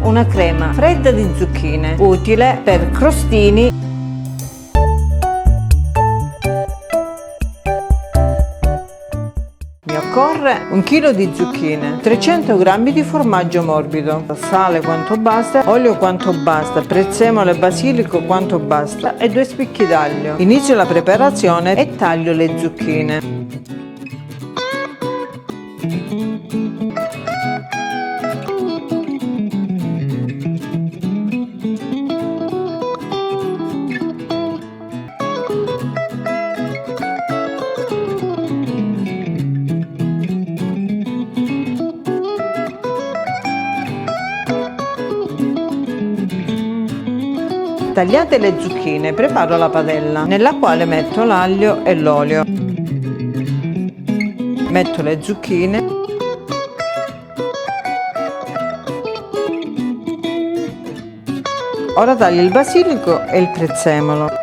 una crema fredda di zucchine, utile per crostini. Mi occorre 1 chilo di zucchine, 300 g di formaggio morbido, sale quanto basta, olio quanto basta, prezzemolo e basilico quanto basta e 2 spicchi d'aglio. Inizio la preparazione e taglio le zucchine. Tagliate le zucchine, preparo la padella nella quale metto l'aglio e l'olio. Metto le zucchine. Ora taglio il basilico e il prezzemolo.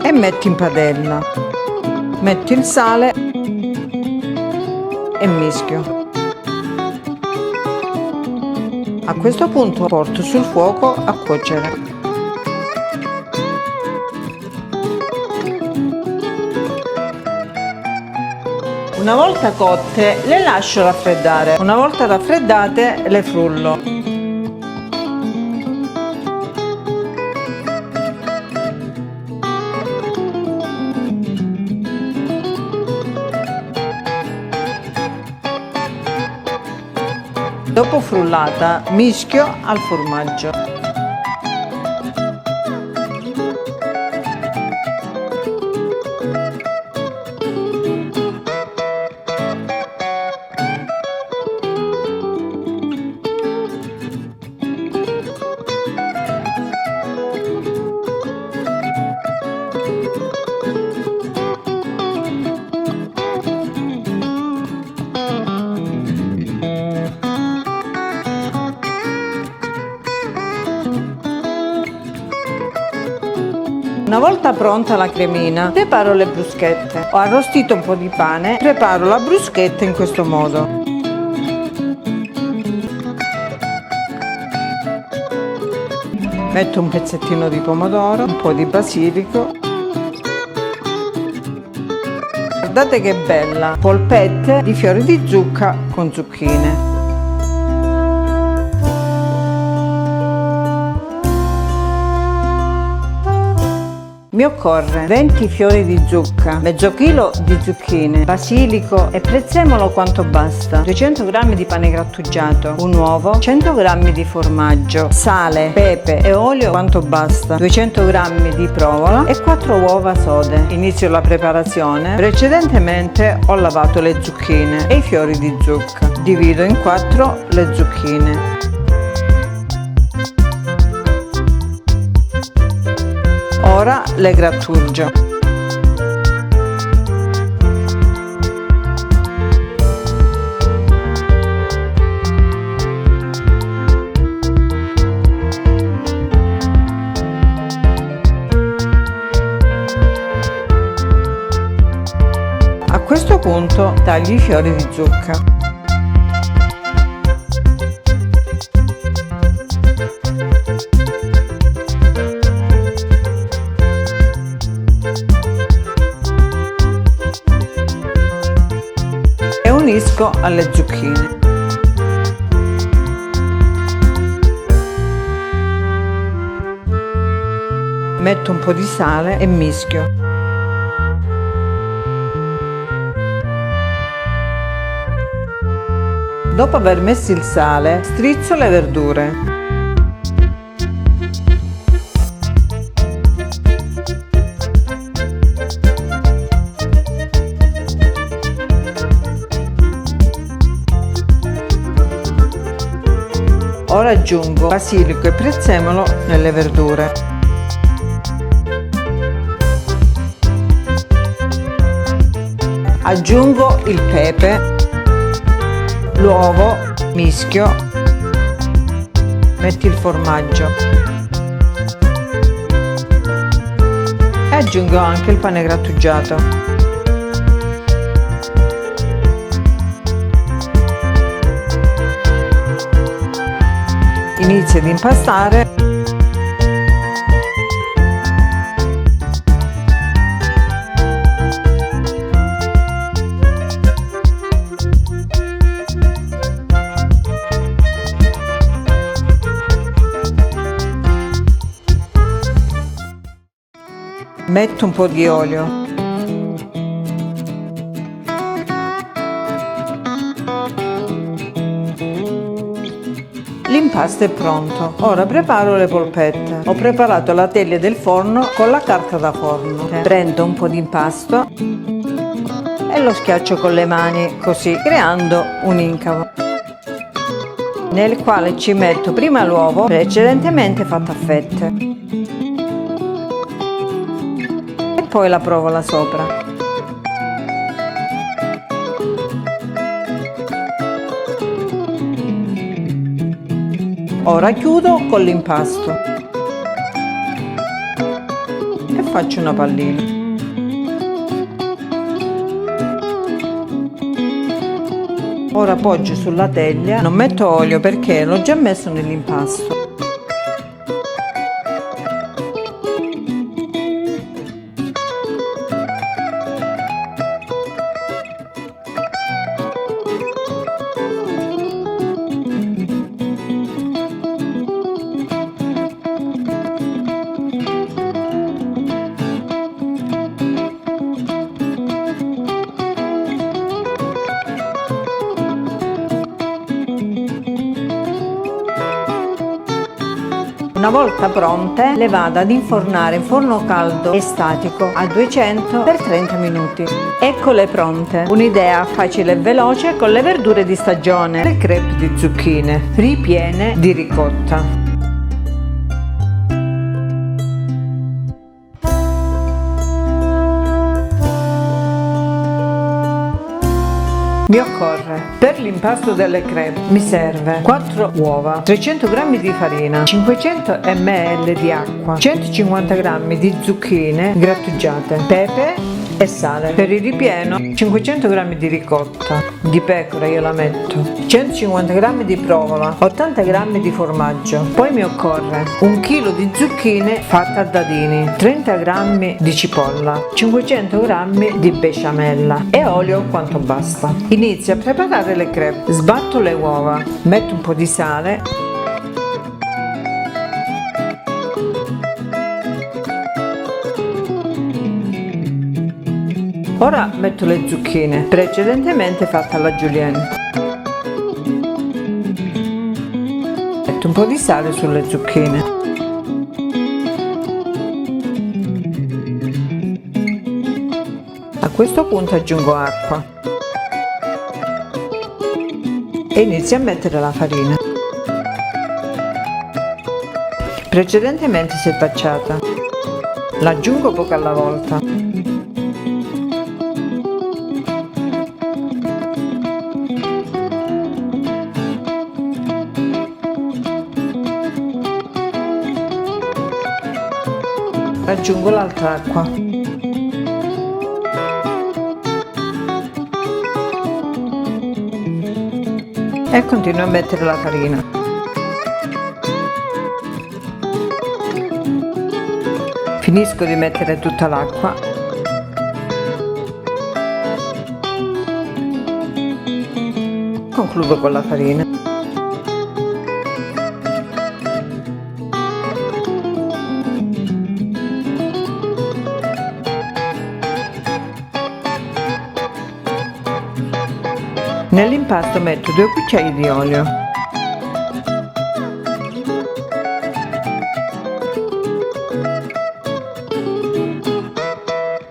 E metto in padella, metto il sale e mischio. A questo punto porto sul fuoco a cuocere. Una volta cotte le lascio raffreddare, una volta raffreddate le frullo. Dopo frullata mischio al formaggio. Una volta pronta la cremina, preparo le bruschette. Ho arrostito un po' di pane, preparo la bruschetta in questo modo. Metto un pezzettino di pomodoro, un po' di basilico. Guardate che bella! Polpette di fiori di zucca con zucchine. Mi occorre 20 fiori di zucca, mezzo chilo di zucchine, basilico e prezzemolo quanto basta, 200 g di pane grattugiato, un uovo, 100 g di formaggio, sale, pepe e olio quanto basta, 200 g di provola e 4 uova sode. Inizio la preparazione. Precedentemente ho lavato le zucchine e i fiori di zucca. Divido in 4 le zucchine. Ora le grattugio. A questo punto taglio i fiori di zucca. Unisco alle zucchine. Metto un po' di sale e mischio. Dopo aver messo il sale, strizzo le verdure. Ora aggiungo basilico e prezzemolo nelle verdure. Aggiungo il pepe, l'uovo, mischio metti il formaggio e aggiungo anche il pane grattugiato. Inizio ad impastare. Metto un po' di olio. L'impasto è pronto. Ora preparo le polpette. Ho preparato la teglia del forno con la carta da forno. Prendo un po' di impasto e lo schiaccio con le mani, così creando un incavo, nel quale ci metto prima l'uovo precedentemente fatto a fette e poi la provola sopra. Ora chiudo con l'impasto e faccio una pallina. Ora appoggio sulla teglia, non metto olio perché l'ho già messo nell'impasto. Una volta pronte le vado ad infornare in forno caldo e statico a 200 per 30 minuti. Eccole pronte! Un'idea facile e veloce con le verdure di stagione, le crêpe di zucchine ripiene di ricotta. Mi occorre, per l'impasto delle crêpe, mi serve 4 uova, 300 g di farina, 500 ml di acqua, 150 g di zucchine grattugiate, pepe e sale. Per il ripieno 500 g di ricotta, di pecora io la metto, 150 g di provola, 80 g di formaggio. Poi mi occorre 1 kg di zucchine fatte a dadini, 30 g di cipolla, 500 g di besciamella e olio quanto basta. Inizio a preparare le crêpe. Sbatto le uova, metto un po' di sale, ora metto le zucchine precedentemente fatte alla julienne, metto un po' di sale sulle zucchine, a questo punto aggiungo acqua e inizio a mettere la farina precedentemente setacciata, l'aggiungo poco alla volta. Aggiungo l'altra acqua e continuo a mettere la farina. Finisco di mettere tutta l'acqua concludo con la farina. Nell'impasto metto 2 cucchiai di olio.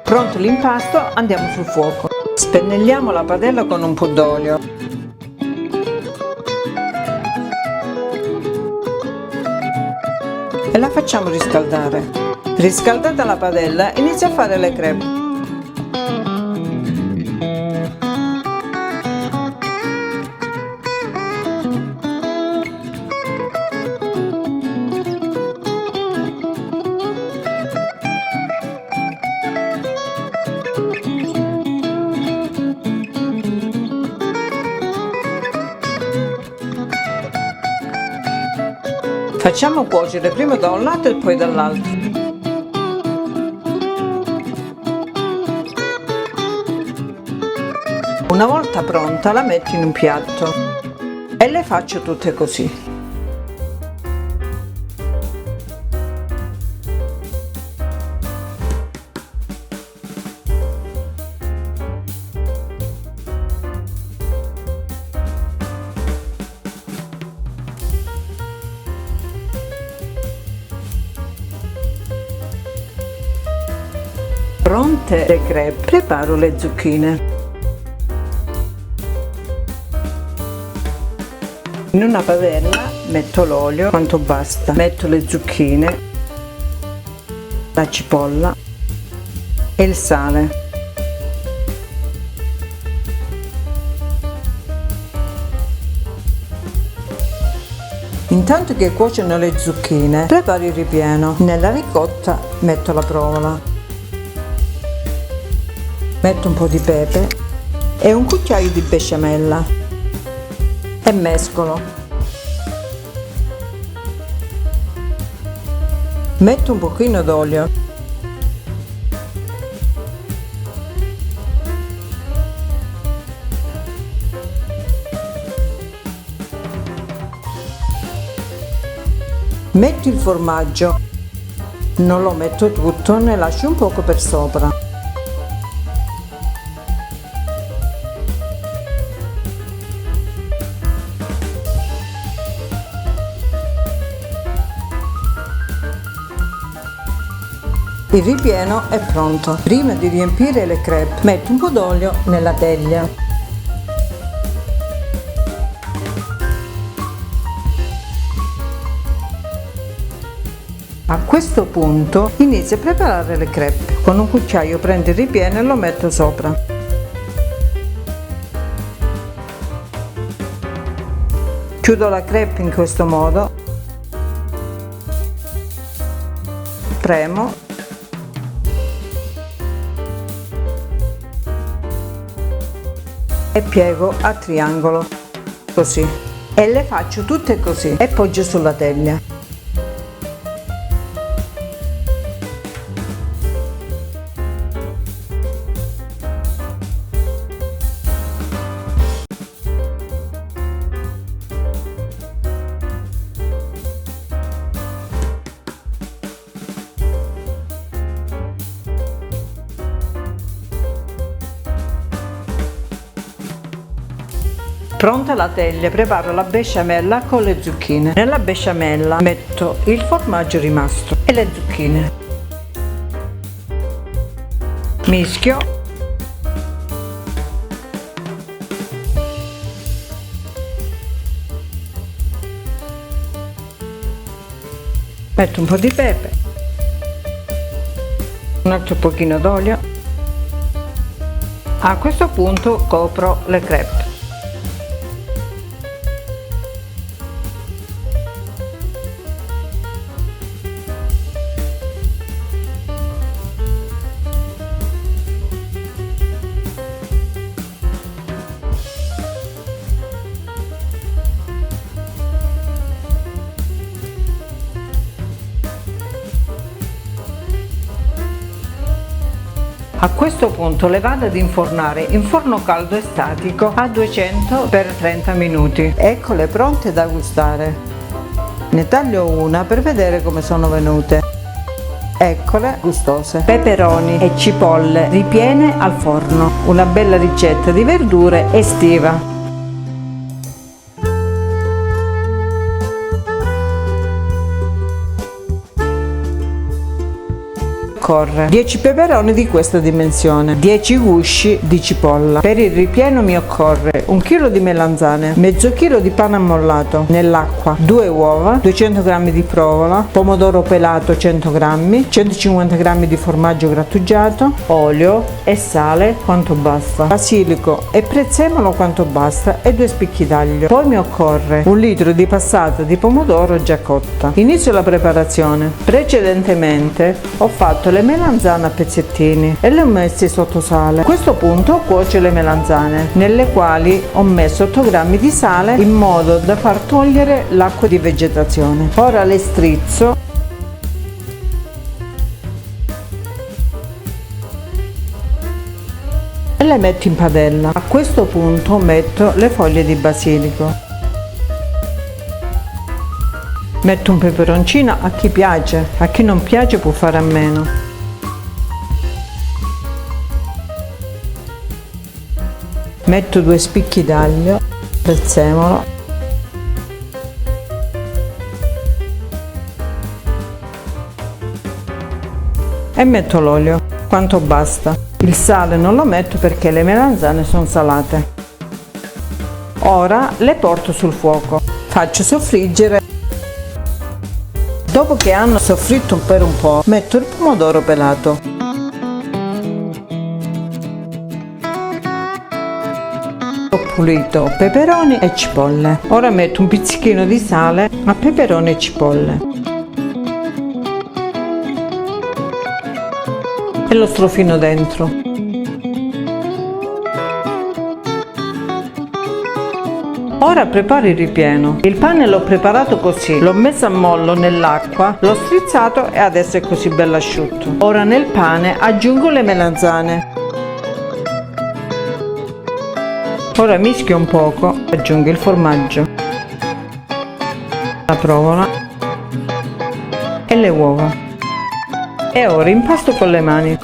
Pronto l'impasto, andiamo sul fuoco. Spennelliamo la padella con un po' d'olio. E la facciamo riscaldare. Riscaldata la padella, inizio a fare le crêpe. Facciamo cuocere prima da un lato e poi dall'altro. Una volta pronta la metto in un piatto e le faccio tutte così. Pronte le crepe, preparo le zucchine. In una padella metto l'olio quanto basta, metto le zucchine, la cipolla e il sale. Intanto che cuociono le zucchine, preparo il ripieno. Nella ricotta metto la provola. Metto un po' di pepe e un cucchiaio di besciamella e mescolo. Metto un pochino d'olio. Metto il formaggio. Non lo metto tutto, ne lascio un poco per sopra. Il ripieno è pronto. Prima di riempire le crepe, metto un po' d'olio nella teglia. A questo punto inizio a preparare le crepe. Con un cucchiaio prendo il ripieno e lo metto sopra. Chiudo la crepe in questo modo. Premo. E piego a triangolo, così, e le faccio tutte così e poggio sulla teglia. Pronta la teglia, preparo la besciamella con le zucchine. Nella besciamella metto il formaggio rimasto e le zucchine. Mischio. Metto un po' di pepe, un altro pochino d'olio. A questo punto copro le crepe. A questo punto le vado ad infornare in forno caldo e statico a 200 per 30 minuti. Eccole pronte da gustare. Ne taglio una per vedere come sono venute. Eccole gustose. Peperoni e cipolle ripiene al forno. Una bella ricetta di verdure estiva. Occorre 10 peperoni di questa dimensione, 10 gusci di cipolla. Per il ripieno mi occorre 1 kg di melanzane, mezzo chilo di pane ammollato nell'acqua, 2 uova, 200 g di provola, pomodoro pelato 100 g, 150 g di formaggio grattugiato, olio e sale quanto basta, basilico e prezzemolo quanto basta e 2 spicchi d'aglio. Poi mi occorre 1 litro di passata di pomodoro già cotta. Inizio la preparazione. Precedentemente ho fatto le le melanzane a pezzettini e le ho messe sotto sale. A questo punto cuocio le melanzane, nelle quali ho messo 8 g di sale in modo da far togliere l'acqua di vegetazione. Ora le strizzo e le metto in padella. A questo punto metto le foglie di basilico. Metto un peperoncino a chi piace, a chi non piace può fare a meno. Metto 2 spicchi d'aglio, prezzemolo e metto l'olio, quanto basta. Il sale non lo metto perché le melanzane sono salate. Ora le porto sul fuoco, faccio soffriggere. Dopo che hanno soffritto per un po', metto il pomodoro pelato. Ho pulito peperoni e cipolle. Ora metto un pizzichino di sale a peperoni e cipolle. E lo strofino dentro. Ora preparo il ripieno. Il pane l'ho preparato così, l'ho messo a mollo nell'acqua, l'ho strizzato e adesso è così bello asciutto. Ora nel pane aggiungo le melanzane. Ora mischio un poco, aggiungo il formaggio, la provola e le uova. E ora impasto con le mani.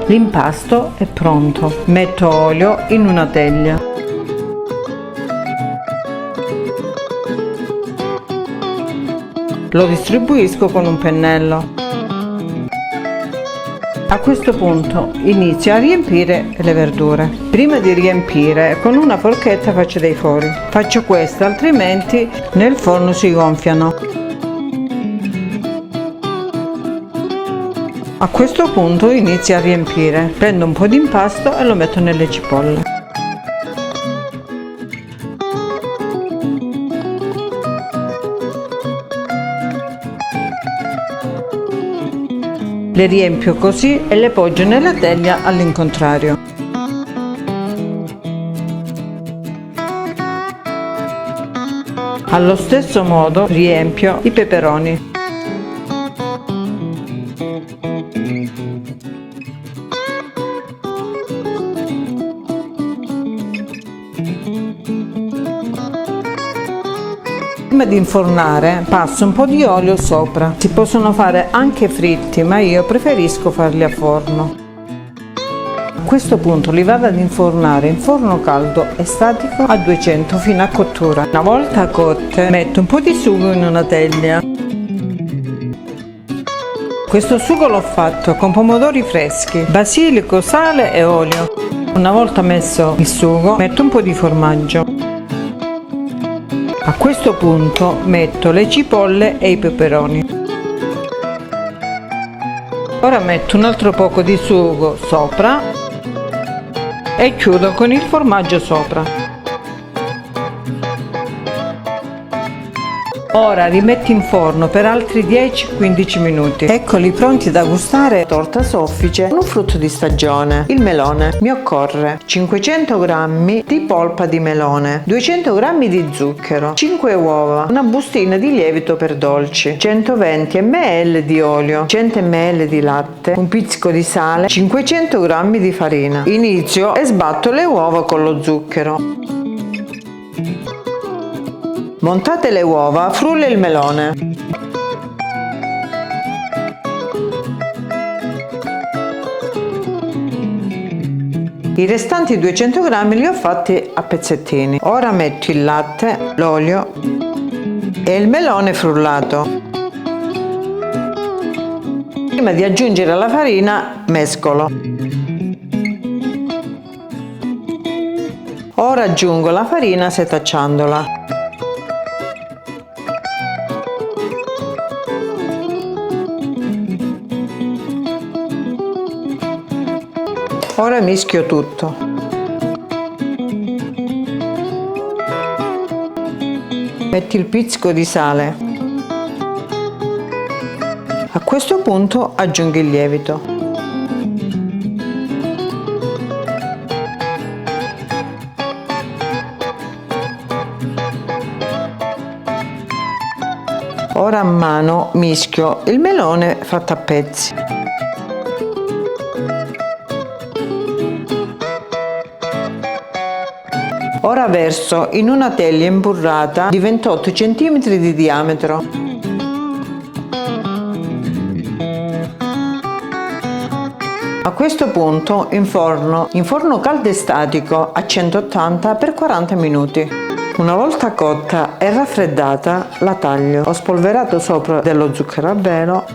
L'impasto è pronto. Metto olio in una teglia. Lo distribuisco con un pennello. A questo punto inizio a riempire le verdure. Prima di riempire, con una forchetta faccio dei fori. Faccio questo, altrimenti nel forno si gonfiano. A questo punto inizio a riempire. Prendo un po' di impasto e lo metto nelle cipolle. Le riempio così e le poggio nella teglia all'incontrario. Allo stesso modo riempio i peperoni. Prima di infornare passo un po' di olio sopra. Si possono fare anche fritti, ma io preferisco farli a forno. A questo punto li vado ad infornare in forno caldo e statico a 200 fino a cottura. Una volta cotte metto un po' di sugo in una teglia. Questo sugo l'ho fatto con pomodori freschi, basilico, sale e olio. Una volta messo il sugo metto un po' di formaggio. A questo punto metto le cipolle e i peperoni. Ora metto un altro poco di sugo sopra e chiudo con il formaggio sopra. Ora rimetti in forno per altri 10-15 minuti. Eccoli pronti da gustare. Torta soffice con un frutto di stagione, il melone. Mi occorre 500 g di polpa di melone, 200 g di zucchero, 5 uova, una bustina di lievito per dolci, 120 ml di olio, 100 ml di latte, un pizzico di sale, 500 g di farina. Inizio e sbatto le uova con lo zucchero. Montate le uova, frulla il melone. I restanti 200 g li ho fatti a pezzettini. Ora metto il latte, l'olio e il melone frullato. Prima di aggiungere la farina, mescolo. Ora aggiungo la farina setacciandola. Ora mischio tutto. Metti il pizzico di sale. A questo punto aggiungo il lievito. Ora a mano mischio il melone fatto a pezzi. Ora verso in una teglia imburrata di 28 cm di diametro. A questo punto in forno caldo e statico a 180 per 40 minuti. Una volta cotta e raffreddata la taglio. Ho spolverato sopra dello zucchero a velo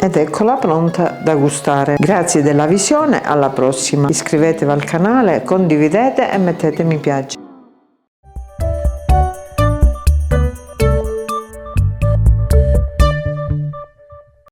ed eccola pronta da gustare. Grazie della visione, alla prossima. Iscrivetevi al canale, condividete e mettete mi piace.